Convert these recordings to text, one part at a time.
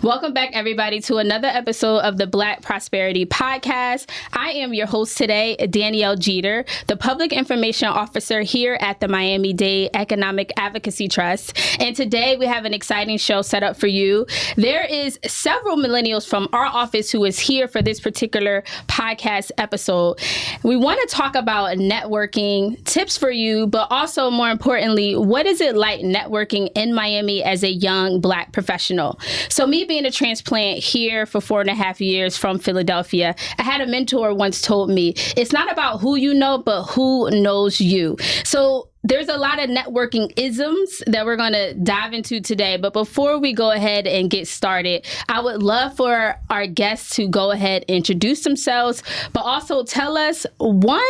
Welcome back, everybody, to another episode of the Black Prosperity Podcast. I am your host today, Danielle Jeter, the Public Information Officer here at the Miami-Dade Economic Advocacy Trust. And today we have an exciting show set up for you. There is several millennials from our office who is here for this particular podcast episode. We want to talk about networking, tips for you, but also more importantly, what is it like networking in Miami as a young Black professional? So me being a transplant here for 4.5 years from Philadelphia, I had a mentor once told me, it's not about who you know, but who knows you. So there's a lot of networking isms that we're going to dive into today. But before we go ahead and get started, I would love for our guests to go ahead and introduce themselves, but also tell us one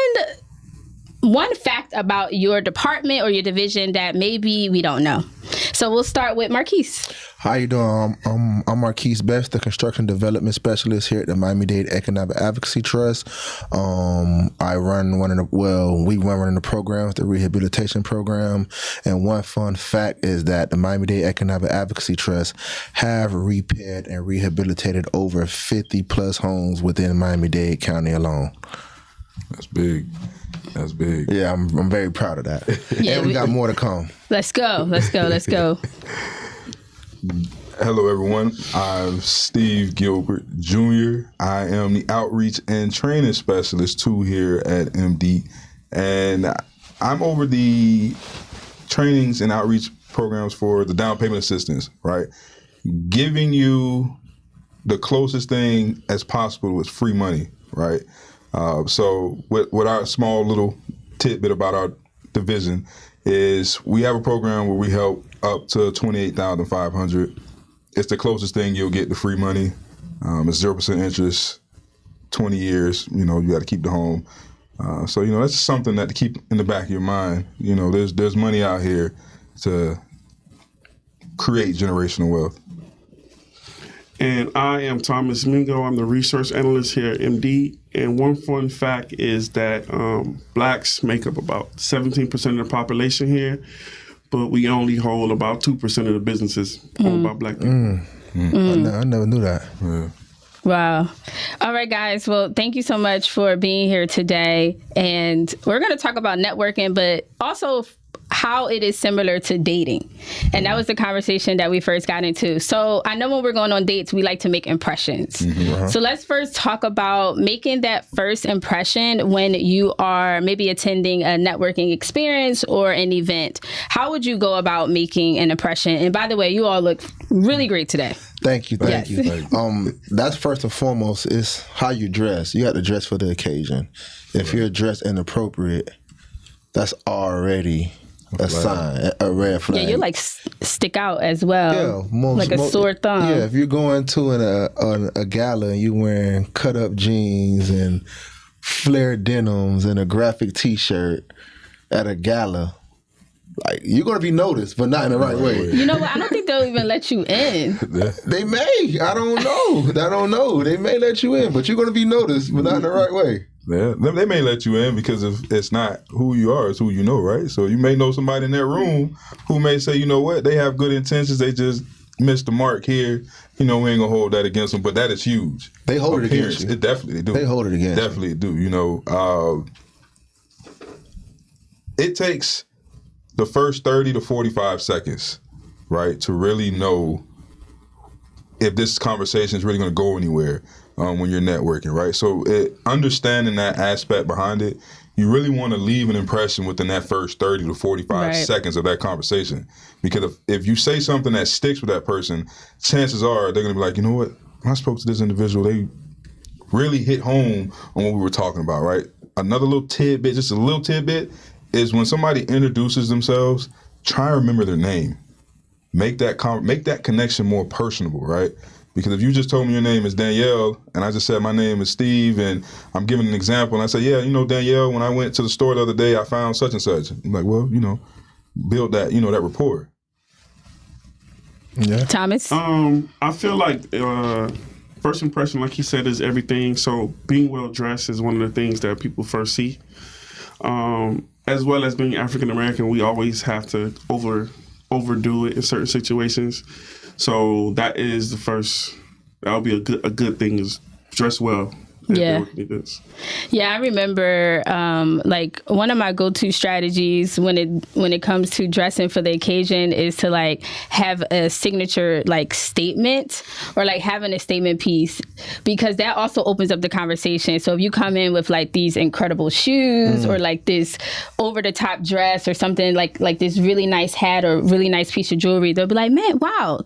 fact about your department or your division that maybe we don't know. So we'll start with Marquise. How you doing? I'm Marquise Best, the Construction Development Specialist here at the Miami-Dade Economic Advocacy Trust. We run one of the programs, the rehabilitation program. And one fun fact is that the Miami-Dade Economic Advocacy Trust have repaired and rehabilitated over 50 plus homes within Miami-Dade County alone. That's big. That's big. Yeah, I'm very proud of that. Yeah, and we got more to come. Let's go. Hello, everyone. I'm Steve Gilbert Jr. I am the Outreach and Training Specialist, too, here at MD. And I'm over the trainings and outreach programs for the down payment assistance, right? Giving you the closest thing as possible with free money, right? So what our small little tidbit about our division is we have a program where we help up to $28,500. It's the closest thing you'll get to free money. It's 0% interest, 20 years. You got to keep the home. So that's something that to keep in the back of your mind. There's money out here to create generational wealth. And I am Thomas Mingo. I'm the research analyst here at MD. And one fun fact is that Blacks make up about 17% of the population here, but we only hold about 2% of the businesses owned by Black people. I never knew that. Yeah. Wow. All right, guys. Well, thank you so much for being here today. And we're going to talk about networking, but also how it is similar to dating. And that was the conversation that we first got into. So I know when we're going on dates, we like to make impressions. Mm-hmm. So let's first talk about making that first impression when you are maybe attending a networking experience or an event. How would you go about making an impression? And by the way, you all look really great today. Thank you. That's first and foremost is how you dress. You have to dress for the occasion. If you're dressed inappropriate, that's already a sign, a red flag. Yeah, you like stick out as well. Yeah, like a sore thumb. Yeah, if you're going to a gala and you're wearing cut up jeans and flared denims and a graphic T-shirt at a gala, like you're gonna be noticed, but not in the right way. You know what? I don't think they'll even let you in. They may. I don't know. They may let you in, but you're gonna be noticed, but not in the right way. Yeah, they may let you in because if it's not who you are, it's who you know, right? So you may know somebody in that room who may say, you know what, they have good intentions, they just missed the mark here. We ain't gonna hold that against them, but that is huge. They hold it against you. It definitely do. They hold it against definitely you. Do. It takes the first 30 to 45 seconds, right, to really know if this conversation is really gonna go anywhere. When you're networking, right? So understanding that aspect behind it, you really want to leave an impression within that first 30 to 45 seconds of that conversation. Because if you say something that sticks with that person, chances are they're going to be like, you know what? When I spoke to this individual, they really hit home on what we were talking about, right? Another little tidbit, just a little tidbit, is when somebody introduces themselves, try and remember their name. Make that connection more personable, right? Because if you just told me your name is Danielle and I just said my name is Steve and I'm giving an example and I say, yeah, Danielle, when I went to the store the other day, I found such and such. I'm like, well, build that, that rapport. Yeah. Thomas? I feel like first impression, like he said, is everything. So being well dressed is one of the things that people first see. As well as being African American, we always have to overdo it in certain situations. So that is the first. That would be a good thing is dress well. Yeah. Yeah, I remember like one of my go-to strategies when it comes to dressing for the occasion is to like have a signature like statement or like having a statement piece, because that also opens up the conversation. So if you come in with like these incredible shoes or like this over-the-top dress or something like this really nice hat or really nice piece of jewelry, they'll be like, man, wow,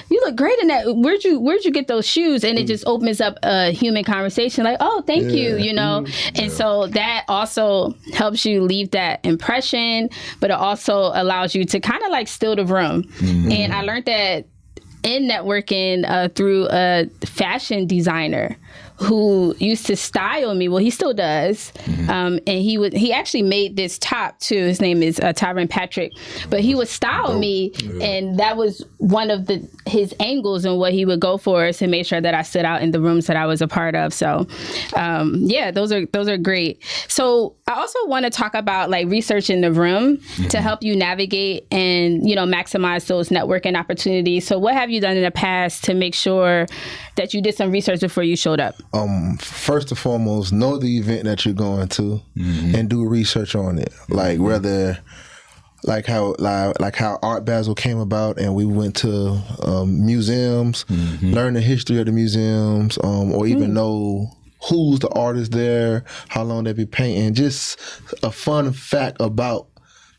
you look great in that. Where'd you get those shoes? And it just opens up a human conversation. Like, oh, thank you, you know? And so that also helps you leave that impression, but it also allows you to kind of like still the room. And I learned that in networking through a fashion designer who used to style me. Well, he still does. And he actually made this top too. His name is Tyron Patrick, but he would style me. And that was one of his angles and what he would go for, is to make sure that I stood out in the rooms that I was a part of. So yeah, those are great. So I also want to talk about like researching the room to help you navigate and, you know, maximize those networking opportunities. So what have you done in the past to make sure that you did some research before you showed up? First and foremost, know the event that you're going to and do research on it. Like whether, like how Art Basel came about, and we went to museums, learn the history of the museums, or even know who's the artist there, how long they be painting. Just a fun fact about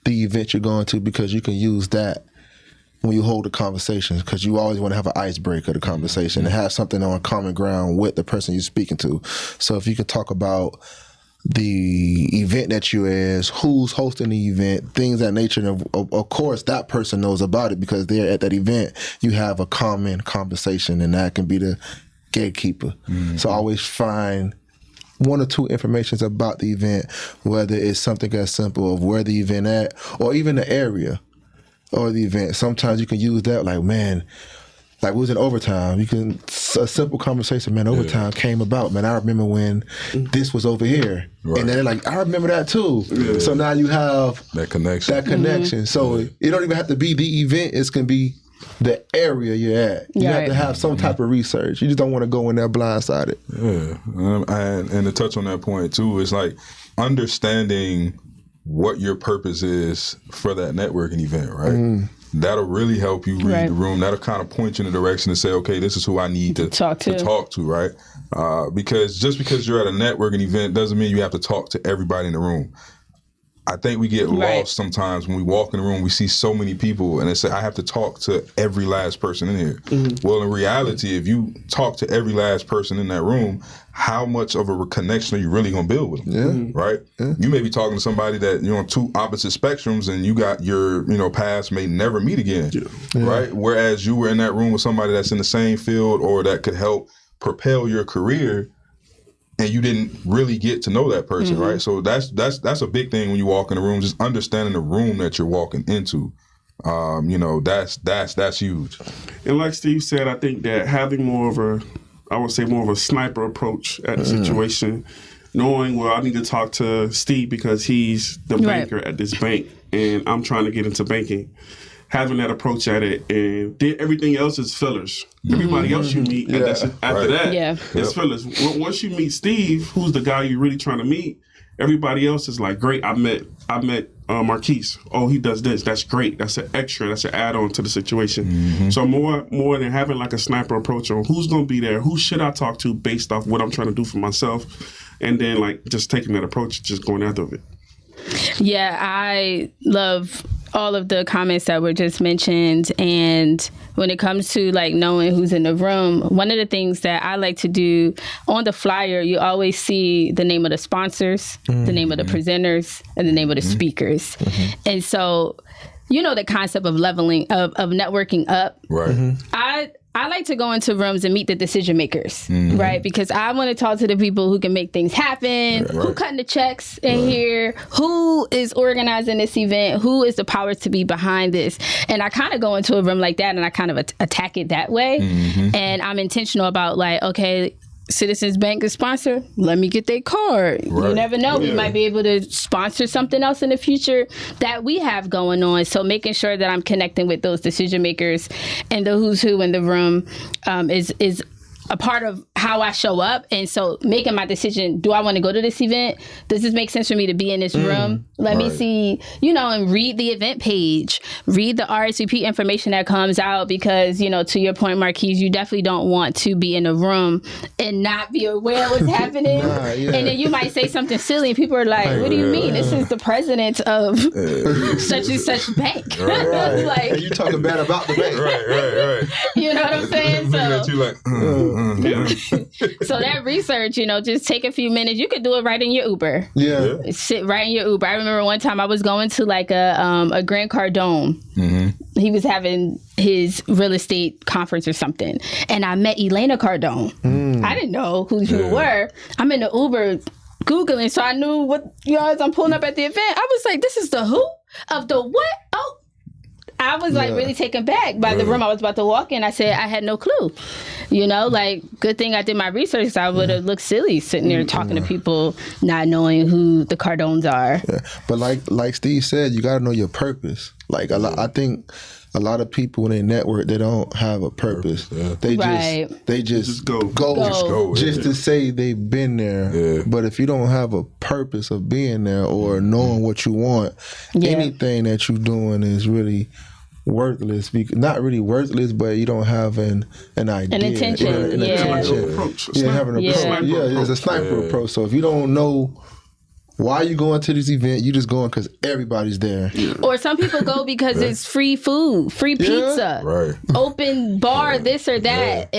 the event you're going to, because you can use that when you hold the conversations, because you always want to have an icebreaker of the conversation and have something on common ground with the person you're speaking to. So if you could talk about the event that you're at, who's hosting the event, things of that nature, and of course that person knows about it because they're at that event, you have a common conversation, and that can be the gatekeeper. So always find one or two informations about the event, whether it's something as simple of where the event at, or even the area or the event. Sometimes you can use that, like, man, like we was in overtime. You can, a simple conversation, man, overtime came about, man, I remember when this was over here. Right. And then they're like, I remember that too. Yeah. So now you have that connection. So it don't even have to be the event, it can be the area you're at. You have to have some type of research. You just don't want to go in there blindsided. Yeah. And to touch on that point too, it's like understanding what your purpose is for that networking event, right? That'll really help you read the room. That'll kind of point you in the direction to say, okay, this is who I need to talk to, right? Because just because you're at a networking event doesn't mean you have to talk to everybody in the room. I think we get lost sometimes when we walk in the room, we see so many people and they say, I have to talk to every last person in here. Well, in reality, if you talk to every last person in that room, how much of a connection are you really going to build with them? Right? You may be talking to somebody that you're on two opposite spectrums and you got your, paths may never meet again, right? Whereas you were in that room with somebody that's in the same field or that could help propel your career, and you didn't really get to know that person, right? So that's a big thing when you walk in the room, just understanding the room that you're walking into. That's huge. And like Steve said, I think that having more of a sniper approach at the situation, knowing, well, I need to talk to Steve because he's the banker at this bank and I'm trying to get into banking. Having that approach at it, and everything else is fillers. Everybody else you meet, and after that, it's fillers. Once you meet Steve, who's the guy you're really trying to meet, everybody else is like, great, I met Marquise. Oh, he does this. That's great. That's an extra. That's an add-on to the situation. So more than having like a sniper approach on who's going to be there, who should I talk to based off what I'm trying to do for myself, and then like just taking that approach, just going after it. Yeah, I love all of the comments that were just mentioned. And when it comes to like knowing who's in the room, one of the things that I like to do on the flyer, you always see the name of the sponsors, the name of the presenters, and the name of the speakers. And so, the concept of leveling, of networking up. Right. I like to go into rooms and meet the decision makers, right? Because I want to talk to the people who can make things happen, who cutting the checks in here, who is organizing this event, who is the powers to be behind this. And I kind of go into a room like that and I kind of attack it that way. And I'm intentional about like, okay, Citizens Bank is sponsor, let me get their card. Right. You never know. We might be able to sponsor something else in the future that we have going on. So making sure that I'm connecting with those decision makers and the who's who in the room is a part of how I show up. And so making my decision, do I want to go to this event? Does this make sense for me to be in this room? Let me see, and read the event page, read the RSVP information that comes out, because, to your point, Marquise, you definitely don't want to be in a room and not be aware of what's happening. And then you might say something silly and people are like, what do you mean? This is the president of such and such bank. Like, and you talking bad about the bank. Right. You know what I'm saying? Looking at you like, So that research, just take a few minutes. You could do it right in your Uber. Yeah. Sit right in your Uber. I remember one time I was going to like a Grant Cardone. He was having his real estate conference or something, and I met Elena Cardone. I didn't know who these people were. I'm in the Uber Googling, so I knew what, as I'm pulling up at the event, I was like, this is the who of the what? Oh, I was like really taken back by the room I was about to walk in. I said I had no clue. Good thing I did my research, 'cause I would have looked silly sitting there talking to people not knowing who the Cardones are. Yeah. But like Steve said, you got to know your purpose. Like I think a lot of people when they network, they don't have a purpose. They just go just to say they've been there. But if you don't have a purpose of being there or knowing what you want, anything that you're doing is really worthless. Not really worthless, but you don't have an idea, an intention. An approach. Having an approach. It's a sniper approach. So if you don't know why you going to this event, you just going because everybody's there. Or some people go because it's free food, free pizza, open bar, this or that.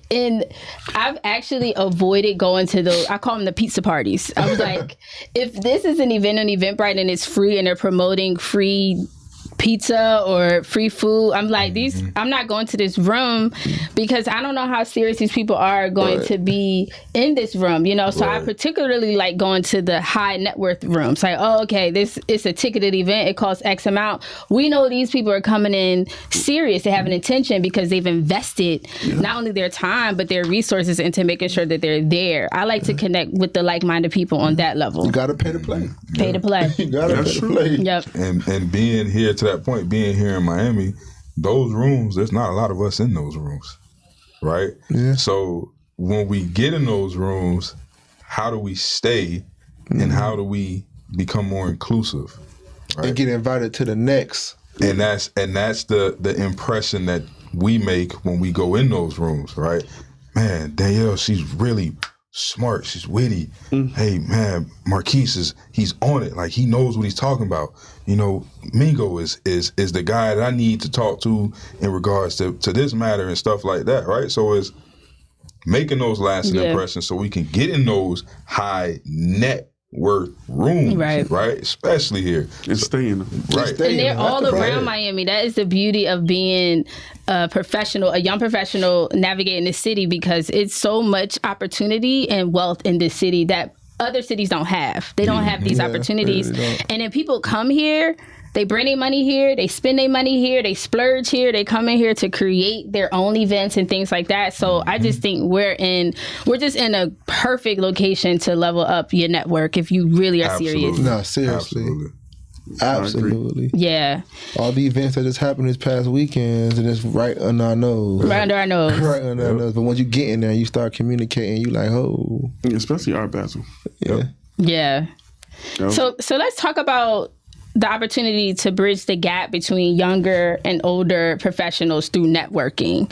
And I've actually avoided going to those. I call them the pizza parties. I was like, if this is an event on Eventbrite and it's free and they're promoting free pizza or free food, I'm like, I'm not going to this room because I don't know how serious these people are going to be in this room, so I particularly like going to the high net worth rooms. Like, it's a ticketed event, it costs X amount. We know these people are coming in serious, they have an intention because they've invested not only their time but their resources into making sure that they're there. I like to connect with the like-minded people on that level. You gotta pay to play. Pay to play. You gotta pay to play. Yep. And being here to that point, being here in Miami, those rooms, there's not a lot of us in those rooms, right? Yeah. So when we get in those rooms, how do we stay and how do we become more inclusive, right? And get invited to the next. And that's the impression that we make when we go in those rooms, right? Man, Danielle, she's really smart, she's witty. Hey man, Marquise he's on it, like he knows what he's talking about. Mingo is the guy that I need to talk to in regards to this matter and stuff like that, right? So it's making those lasting impressions so we can get in those high net worth rooms, right? Especially here. And stay in them. Right. And they're all around Miami. That is the beauty of being a young professional navigating the city, because it's so much opportunity and wealth in this city that other cities don't have. They don't have these opportunities. And then people come here, they bring their money here, they spend their money here, they splurge here, they come in here to create their own events and things like that. So I just think we're just in a perfect location to level up your network if you really are serious. No, seriously. Absolutely. Yeah. All the events that just happened this past weekends, and it's right under our nose. Right under our nose. Right under our nose. But once you get in there, you start communicating, you like, oh. Especially Art Basel. Yeah. So let's talk about the opportunity to bridge the gap between younger and older professionals through networking.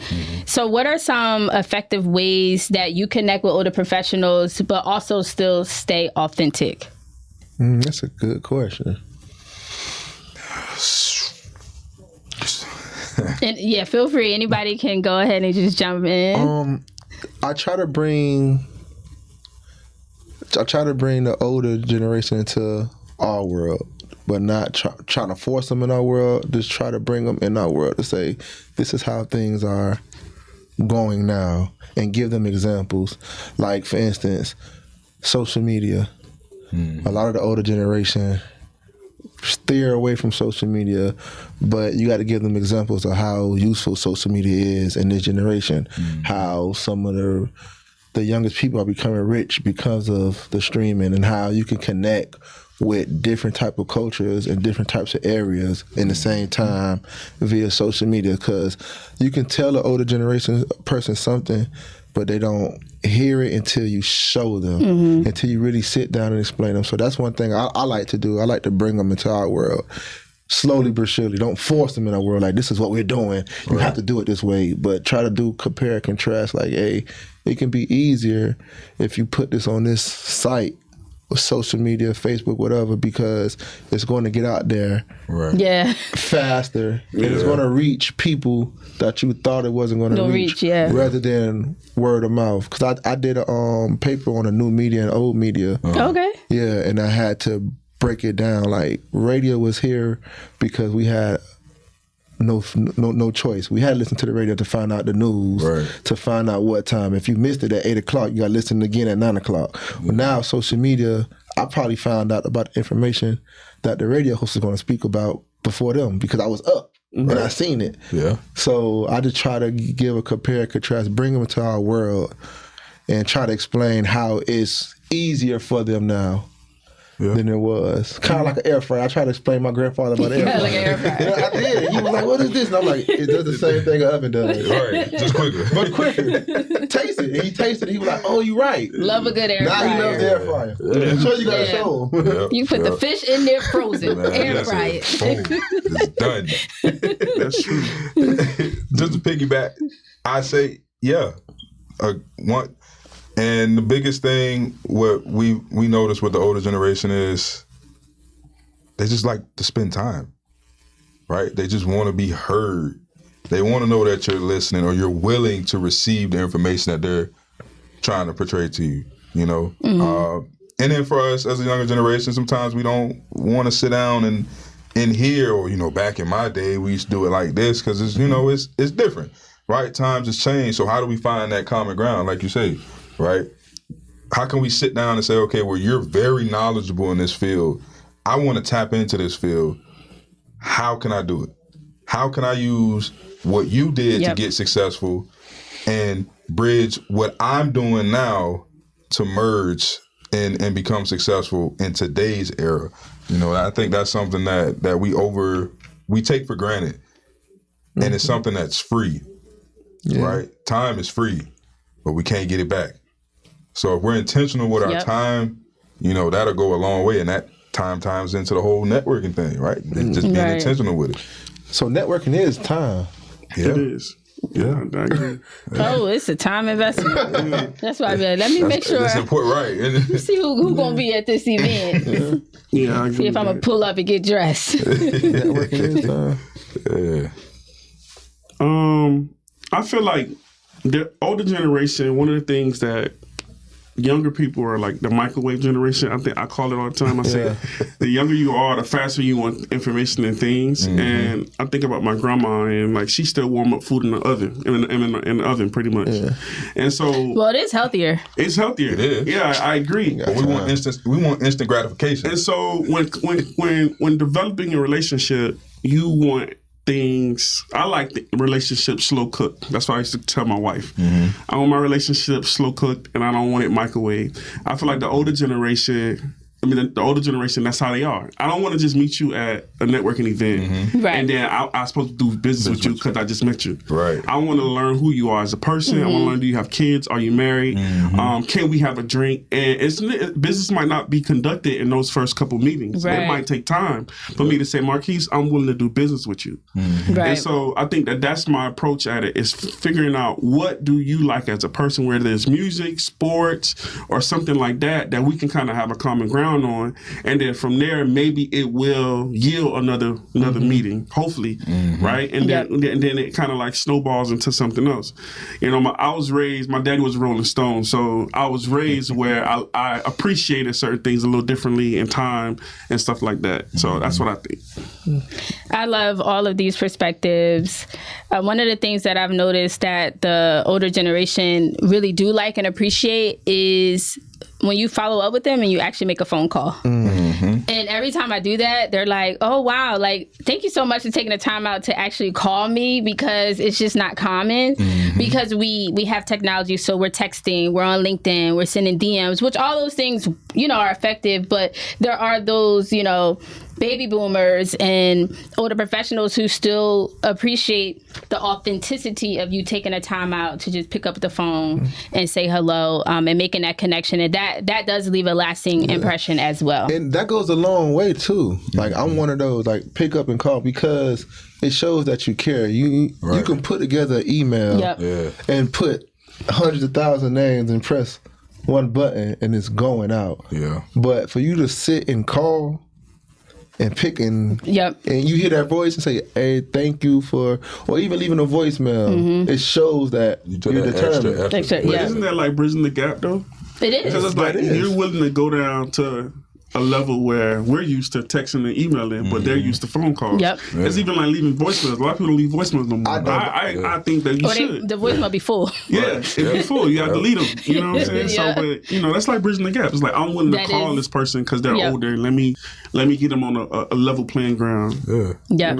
So what are some effective ways that you connect with older professionals but also still stay authentic? That's a good question. And feel free. Anybody can go ahead and just jump in. I try to bring the older generation into our world, but not trying to force them in our world. Just try to bring them in our world to say, this is how things are going now, and give them examples. Like, for instance, social media. A lot of the older generation steer away from social media, but you got to give them examples of how useful social media is in this generation. How some of the the youngest people are becoming rich because of the streaming and how you can connect with different type of cultures and different types of areas in the same time via social media, because you can tell an older generation person something, but they don't hear it until you show them, until you really sit down and explain them. So that's one thing I like to do. I like to bring them into our world. Slowly but surely. Don't force them in our world like, this is what we're doing. You have to do it this way. But try to do compare and contrast like, hey, it can be easier if you put this on this site, social media, Facebook, whatever, because it's going to get out there faster, and it's going to reach people that you thought it wasn't going to reach, rather than word of mouth. Because I did a paper on a new media and old media. Okay. Yeah, and I had to break it down. Like, radio was here because we had no choice. We had to listen to the radio to find out the news, to find out what time. If you missed it at 8 o'clock, you got to listen again at 9 o'clock. But now, social media, I probably found out about the information that the radio host is going to speak about before them, because I was up and I seen it. Yeah. So I just try to give a compare and contrast, bring them into our world, and try to explain how it's easier for them now than it was. Kind of like an air fryer. I tried to explain my grandfather about air fryer. Like an air fryer. Yeah, I did. He was like, what is this? And I'm like, it does the same thing an oven does. Right, just quicker. But quicker. Taste it. And he tasted it. He was like, oh, you right. Love a good air fryer. Now he loves the air fryer. I'm sure you got to show him. You put the fish in there frozen. Air fry it. Boom. It's done. That's true. Just to piggyback, I say, and the biggest thing what we notice with the older generation is they just like to spend time, right? They just want to be heard. They want to know that you're listening or you're willing to receive the information that they're trying to portray to you, you know? And then for us as a younger generation, sometimes we don't want to sit down and hear, or, you know, back in my day, we used to do it like this because it's, you know, it's different, right? Times has changed. So how do we find that common ground, like you say? Right? How can we sit down and say, okay, well, you're very knowledgeable in this field. I want to tap into this field. How can I do it? How can I use what you did to get successful and bridge what I'm doing now to merge and become successful in today's era? You know, I think that's something that we take for granted. And it's something that's free, right? Time is free, but we can't get it back. So if we're intentional with our time, you know, that'll go a long way. And that time ties into the whole networking thing, right? Just being intentional with it. So networking is time. Yeah. It is. Yeah, I agree. Oh, it's a time investment. That's why I be like, let me make sure. That's important, right? See who gonna be at this event. Yeah, I agree. See if I'm gonna pull up and get dressed. Networking is time. I feel like the older generation, one of the things that younger people are like the microwave generation. I think I call it all the time. I say the younger you are, the faster you want information and things. And I think about my grandma, and like she still warm up food in the oven, in the oven pretty much. And so, well, it is healthier. It's healthier. It is. Yeah, I agree. But we want instant gratification. And so when developing a relationship, you want things. I like the relationship slow cooked. That's what I used to tell my wife. I want my relationship slow cooked, and I don't want it microwave. I feel like the older generation, the older generation, that's how they are. I don't want to just meet you at a networking event, and then I'm supposed to do business with you because I just met you. Right. I want to learn who you are as a person. I want to learn, do you have kids? Are you married? Can we have a drink? And business might not be conducted in those first couple meetings. It might take time for me to say, Marquise, I'm willing to do business with you. And so I think that's my approach at it, is figuring out what do you like as a person, whether it's music, sports, or something like that we can kind of have a common ground on, and then from there maybe it will yield another meeting, hopefully, right? And then it kind of like snowballs into something else. You know, I was raised, my daddy was a Rolling Stone, so I was raised where I appreciated certain things a little differently in time and stuff like that. So that's what I think. I love all of these perspectives. One of the things that I've noticed that the older generation really do like and appreciate is when you follow up with them and you actually make a phone call. And every time I do that, they're like, oh, wow, like, thank you so much for taking the time out to actually call me, because it's just not common. Because we have technology, so we're texting, we're on LinkedIn, we're sending DMs, which all those things, you know, are effective. But there are those, you know, baby boomers and older professionals who still appreciate the authenticity of you taking a time out to just pick up the phone and say hello, and making that connection. And that does leave a lasting impression as well. And that goes a long way too. Like, I'm one of those, like, pick up and call, because it shows that you care. You can put together an email and put hundreds of thousands of names and press one button and it's going out. Yeah. But for you to sit and call and pick and you hear that voice and say, hey, thank you for, or even leaving a voicemail, it shows that you're determined. But isn't that like bridging the gap though? It is. Because it's like you're willing to go down to a level where we're used to texting and emailing, but they're used to phone calls. It's even like leaving voicemails. A lot of people don't leave voicemails no more. I think that you should. The voicemail be full. It'd be full. You have to delete them. You know what I'm saying? So, but you know, that's like bridging the gap. It's like, I'm willing to call this person because they're older. Let me get them on a level playing ground.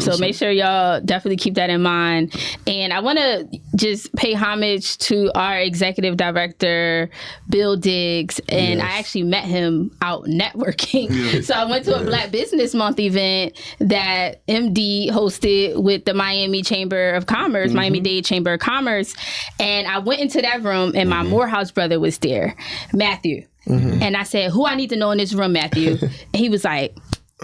So make sure y'all definitely keep that in mind. And I want to just pay homage to our executive director, Bill Diggs, and I actually met him out networking. So I went to a Black Business Month event that MD hosted with the Miami Chamber of Commerce, Miami-Dade Chamber of Commerce. And I went into that room and my Morehouse brother was there, Matthew. And I said, who I need to know in this room, Matthew? And he was like,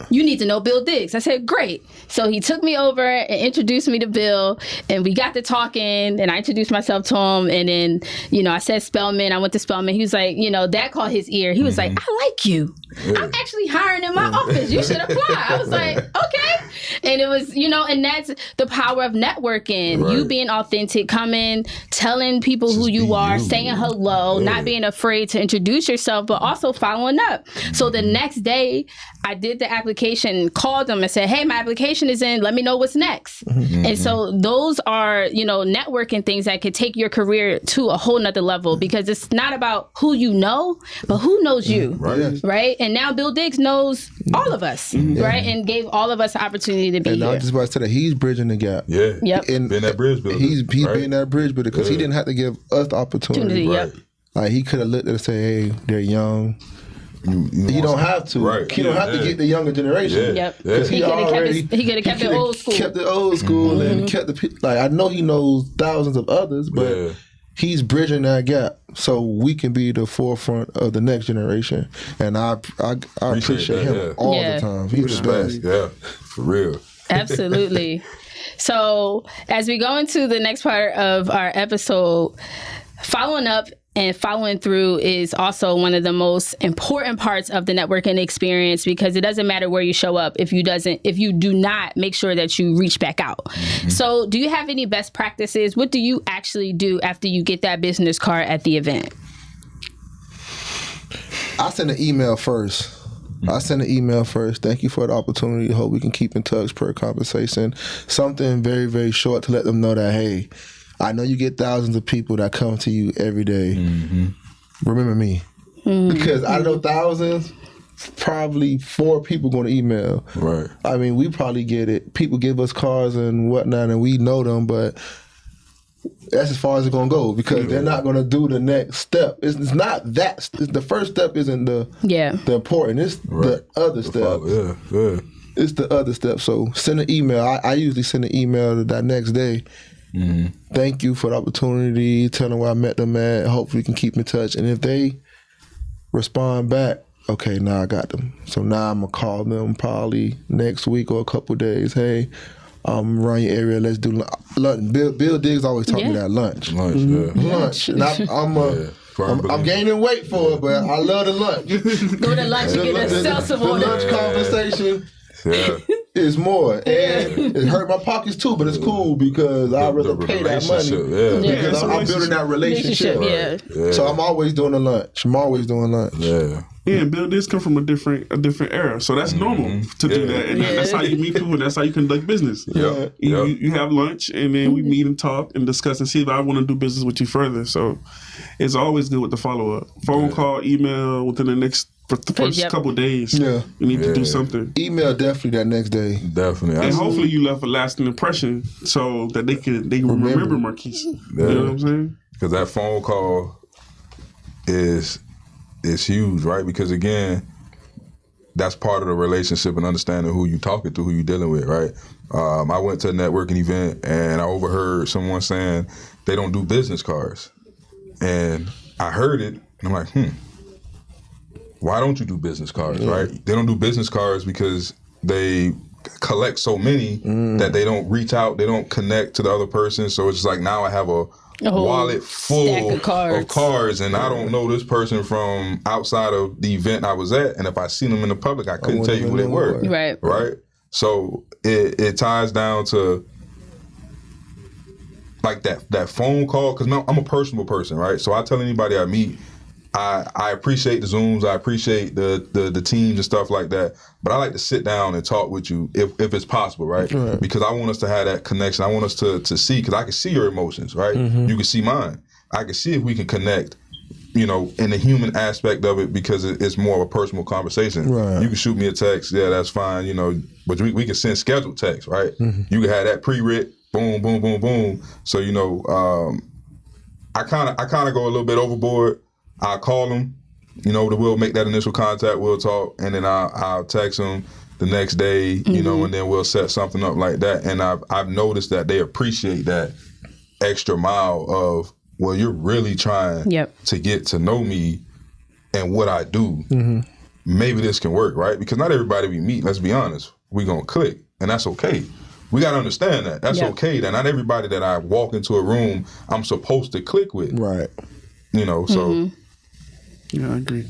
you need to know Bill Diggs. I said, great. So he took me over and introduced me to Bill, and we got to talking, and I introduced myself to him. And then, you know, I said Spelman. I went to Spelman. He was like, you know, that caught his ear. He was like, I like you. I'm actually hiring in my office. You should apply. I was like, okay. And it was, you know, and that's the power of networking. You being authentic, coming, telling people just who you are, saying hello, not being afraid to introduce yourself, but also following up. So the next day, I did the application, called them and said, hey, my application is in, let me know what's next. And so those are, you know, networking things that could take your career to a whole nother level, because it's not about who you know, but who knows you, right? And now Bill Diggs knows all of us, right? And gave all of us the opportunity to be here. And I was just about to say that he's bridging the gap. And been that bridge builder. He's been that bridge builder, because he didn't have to give us the opportunity. Like, he could have looked at it and say, hey, they're young. You don't have to. You don't have to get the younger generation. Because he could have kept it old school. Kept it old school and kept the, like, I know he knows thousands of others, but he's bridging that gap so we can be the forefront of the next generation. And I appreciate him all the time. He's the best. Yeah, for real. Absolutely. So as we go into the next part of our episode, following up and following through is also one of the most important parts of the networking experience, because it doesn't matter where you show up if you do not make sure that you reach back out. So do you have any best practices? What do you actually do after you get that business card at the event? I send an email first. Thank you for the opportunity. Hope we can keep in touch per conversation. Something very, very short to let them know that, hey, I know you get thousands of people that come to you every day. Remember me. Because out of those thousands, probably 4 people going to email. I mean, we probably get it. People give us cards and whatnot, and we know them, but that's as far as it's going to go, because they're not going to do the next step. It's not that. The first step isn't the important. It's the other step. It's the other step. So send an email. I usually send an email that next day. Thank you for the opportunity. Tell them where I met them at. Hopefully we can keep in touch. And if they respond back, okay, now I got them. So now I'm going to call them probably next week or a couple days. Hey, run your area. Let's do lunch. Bill Diggs always taught me that lunch. Lunch. And I'm gaining weight for it, but I love the lunch. Go to lunch and get a seltzer water. The lunch conversation is more. And it hurt my pockets too, but it's cool because I'd rather pay that money. Because I'm building that relationship. So I'm always doing the lunch. Yeah, Bill Diggs come from a different era, so that's normal to do that, and that's how you meet people, and that's how you conduct business. You have lunch, and then we meet and talk and discuss and see if I want to do business with you further. So it's always good with the follow up, phone call, email within the next for the first Yep. couple of days. Yeah. You need to do something. Email definitely that next day. Definitely. And hopefully you left a lasting impression so that they can remember Marquise. You know what I'm saying? Because that phone call is huge, right? Because again, that's part of the relationship and understanding who you talking to, who you dealing with, right? I went to a networking event and I overheard someone saying they don't do business cards. And I heard it and I'm like, why don't you do business cards, right? They don't do business cards because they collect so many that they don't reach out, they don't connect to the other person. So it's just like now I have a wallet full of cards and I don't know this person from outside of the event I was at. And if I seen them in the public, I couldn't tell you who they were. Right? So it ties down to like that phone call, because I'm a personable person, right? So I tell anybody I meet, I appreciate the Zooms, I appreciate the teams and stuff like that, but I like to sit down and talk with you if it's possible, right? Because I want us to have that connection. I want us to see, because I can see your emotions, right? You can see mine. I can see if we can connect, you know, in the human aspect of it, because it's more of a personal conversation. You can shoot me a text, yeah, that's fine, you know, but we can send scheduled text, right? You can have that pre-writ, boom, boom, boom, boom. So, you know, I kind of go a little bit overboard. I'll call them, you know, we'll make that initial contact, we'll talk, and then I'll text them the next day, you know, and then we'll set something up like that. And I've noticed that they appreciate that extra mile of, well, you're really trying to get to know me and what I do. Maybe this can work, right? Because not everybody we meet, let's be honest, we gonna click, and that's okay. We gotta understand that. That's okay. That not everybody that I walk into a room, I'm supposed to click with. Right. You know, so... Yeah, I agree.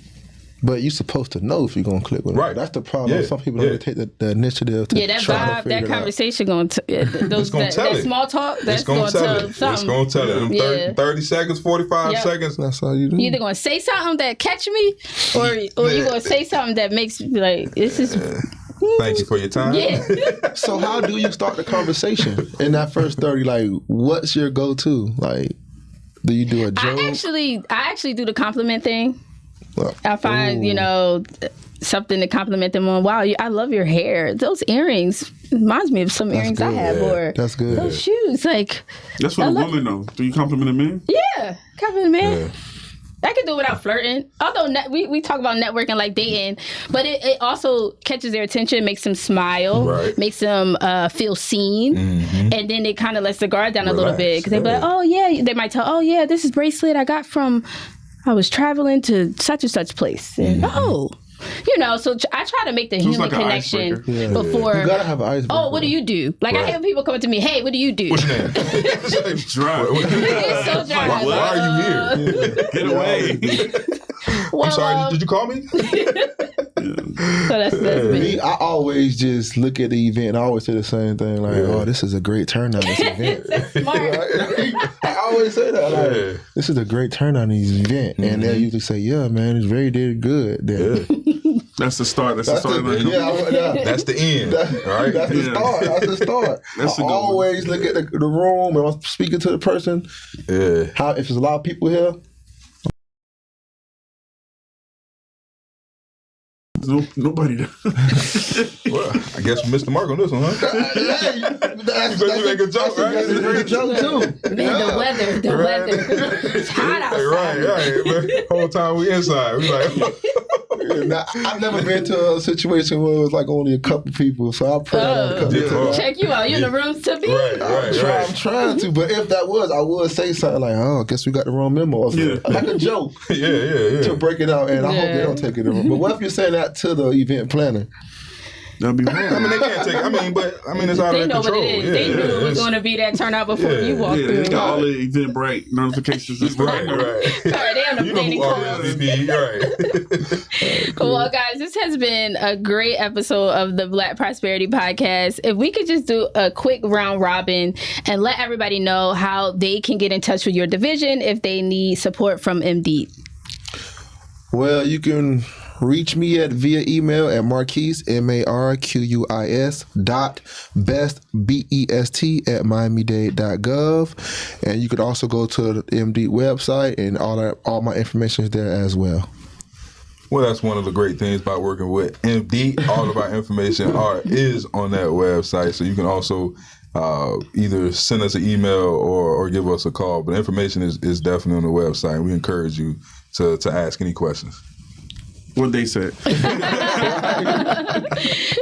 But you're supposed to know if you're gonna click with them. Right. That's the problem. Yeah. Some people don't take the initiative to that try to vibe, figure that it conversation going to that small talk. That's going to tell something. It's going to tell it. 30 seconds, 45 seconds. That's all you do. You either going to say something that catch me, or you going to say something that makes me like, this is. Thank you for your time. Yeah. So how do you start the conversation in that first 30? Like, what's your go-to? Like, do you do a joke? I actually do the compliment thing. Well, I find, you know, something to compliment them on. Wow, I love your hair. Those earrings reminds me of some earrings I have. Or that's good. Those shoes, like. That's for the woman, though. Do you compliment a man? Yeah, compliment a man. Yeah. I can do it without flirting. Although we talk about networking like dating, but it also catches their attention, makes them smile, makes them feel seen, and then it kind of lets the guard down a little bit, because they be like, oh yeah, they might tell, oh yeah, this is bracelet I got from, I was traveling to such and such place, and you know, so I try to make the human connection before. You gotta have an icebreaker. Oh, what do you do? Like I have people coming to me, hey, what do you do? What's your name? Dry. It's so dry. Why are you here? Get away. Well, I'm sorry, did you call me? So that's me. I always just look at the event and I always say the same thing, like, oh, this is a great turnout, this event. That's smart. I always say that, like, this is a great turnout in this event. And they'll usually say, yeah, man, it's very good. That's the start. That's the start. That's the end. Right? That's the start. That's the start. I always look at the room and I'm speaking to the person. How if there's a lot of people here. Nobody. Well, I guess we missed the mark on this one, huh? You make a joke, right? That's a great joke too. Man, the weather. It's hot outside. Right. But whole time we inside. We like. Now, I've never been to a situation where it was like only a couple people, so I'll put that on a couple people. Check you out. You in the rooms to be. I'm trying to, but if that was, I would say something like, "Oh, I guess we got the wrong memo," or like a joke. To break it out, and I hope they don't take it wrong. But what if you're saying that to the event planner? That'd be wrong. I mean, they can't take. It's out of their control. What it is. They knew it was going to be that turnout before you walked through. They got all the Eventbrite notifications. Right. Sorry, they on the planning calls. Well, guys, this has been a great episode of the Black Prosperity Podcast. If we could just do a quick round robin and let everybody know how they can get in touch with your division if they need support from MD. Well, you can reach me via email at Marquise, MARQUIS .best, BEST at Miami-Dade.gov. And you could also go to the MD website and all my information is there as well. Well, that's one of the great things about working with MD. All of our information is on that website, so you can also either send us an email or give us a call. But information is definitely on the website, and we encourage you to ask any questions. What they said.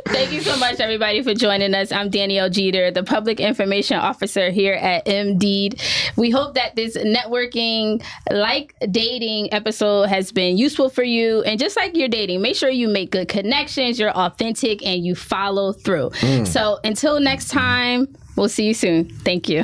Thank you so much, everybody, for joining us. I'm Danielle Jeter, the Public Information Officer here at Indeed. We hope that this networking, like dating episode has been useful for you. And just like you're dating, make sure you make good connections, you're authentic, and you follow through. So until next time, we'll see you soon. Thank you.